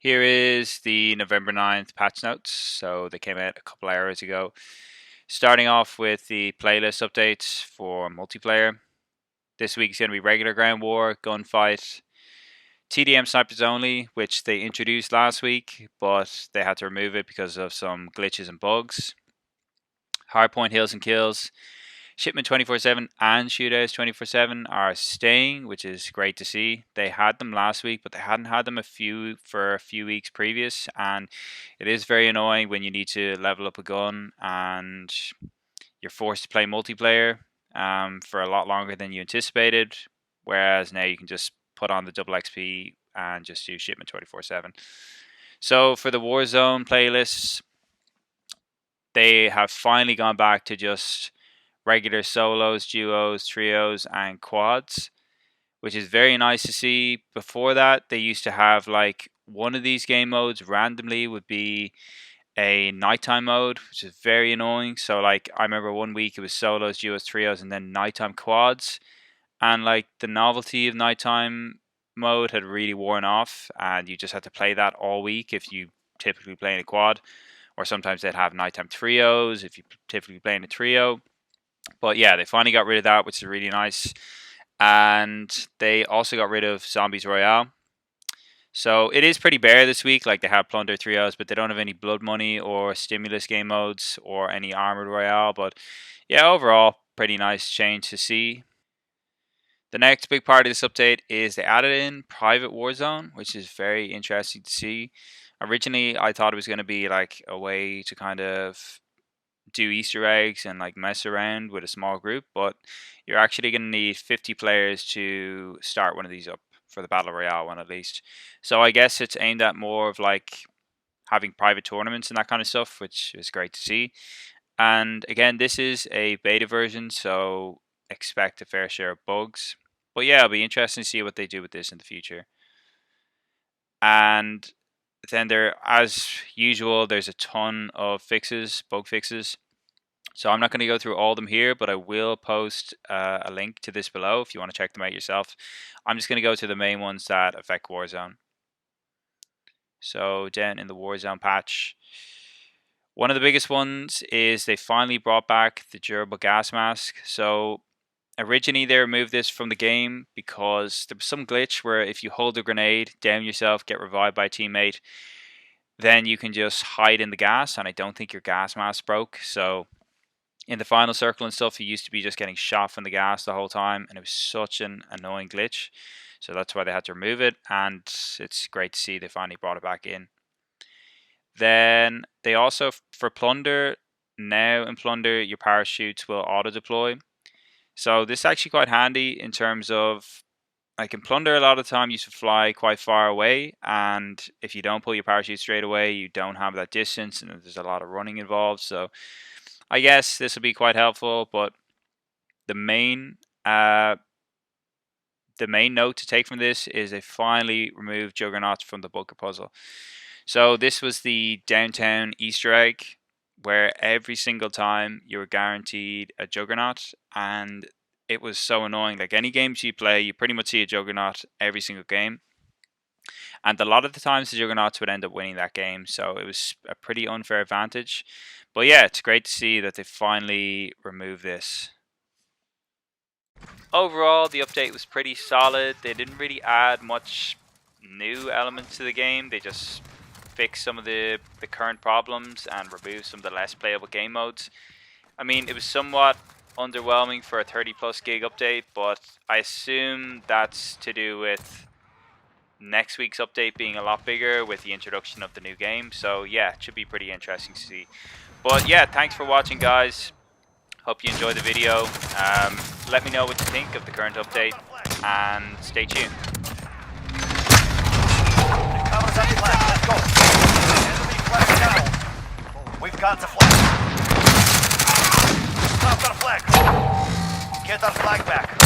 Here is the November 9th patch notes. So they came out a couple hours ago. Starting off with the playlist updates for multiplayer. This week's going to be regular ground war, gunfight, TDM snipers only, which they introduced last week, but they had to remove it because of some glitches and bugs. Hardpoint hills and kills. Shipment 24/7 and shootouts 24/7 are staying, which is great to see. They had them last week, but they hadn't had them for a few weeks previous, and it is very annoying when you need to level up a gun and you're forced to play multiplayer for a lot longer than you anticipated. Whereas now you can just put on the double XP and just do shipment 24/7. So for the Warzone playlists, they have finally gone back to just regular solos, duos, trios, and quads, which is very nice to see. Before that, they used to have like one of these game modes randomly would be a nighttime mode, which is very annoying. So like I remember one week it was solos, duos, trios, and then nighttime quads, and like the novelty of nighttime mode had really worn off, and you just had to play that all week if you typically play in a quad, or sometimes they'd have nighttime trios if you typically play in a trio. But yeah, they finally got rid of that, which is really nice. And they also got rid of Zombies Royale. So it is pretty bare this week. Like they have Plunder Trios, but they don't have any Blood Money or Stimulus game modes or any Armored Royale. But yeah, overall, pretty nice change to see. The next big part of this update is they added in Private Warzone, which is very interesting to see. Originally, I thought it was going to be like a way to kind of do Easter eggs and like mess around with a small group, but you're actually going to need 50 players to start one of these up for the Battle Royale one at least. So I guess it's aimed at more of like having private tournaments and that kind of stuff, which is great to see. And again, this is a beta version, so expect a fair share of bugs. But yeah, it'll be interesting to see what they do with this in the future. And then as usual, there's a ton of bug fixes. So I'm not going to go through all of them here, but I will post a link to this below if you want to check them out yourself. I'm just going to go to the main ones that affect Warzone. So down in the Warzone patch, one of the biggest ones is they finally brought back the durable gas mask. So originally they removed this from the game because there was some glitch where if you hold a grenade, down yourself, get revived by a teammate, then you can just hide in the gas, and I don't think your gas mask broke. So in the final circle and stuff, you used to be just getting shot from the gas the whole time, and it was such an annoying glitch. So that's why they had to remove it, and it's great to see they finally brought it back in. Then they also, for Plunder, now in Plunder, your parachutes will auto-deploy. So this is actually quite handy in terms of, like in Plunder, a lot of the time you should fly quite far away, and if you don't pull your parachute straight away, you don't have that distance, and there's a lot of running involved. So I guess this will be quite helpful, but the main note to take from this is they finally removed Juggernauts from the bunker puzzle. So this was the downtown Easter egg, where every single time you were guaranteed a Juggernaut, and it was so annoying. Like any games you play, you pretty much see a Juggernaut every single game, and a lot of the times the Juggernauts would end up winning that game, so it was a pretty unfair advantage. But yeah, it's great to see that they finally removed this. Overall, the update was pretty solid. They didn't really add much new elements to the game. They just fixed some of the current problems and removed some of the less playable game modes. I mean, it was somewhat underwhelming for a 30+ gig update, but I assume that's to do with next week's update being a lot bigger with the introduction of the new game. So yeah, it should be pretty interesting to see. But yeah, thanks for watching, guys. Hope you enjoyed the video. Let me know what you think of the current update, and stay tuned. Let's go. Enemy flag down. We've got the flag. Stop the flag. Get our flag back.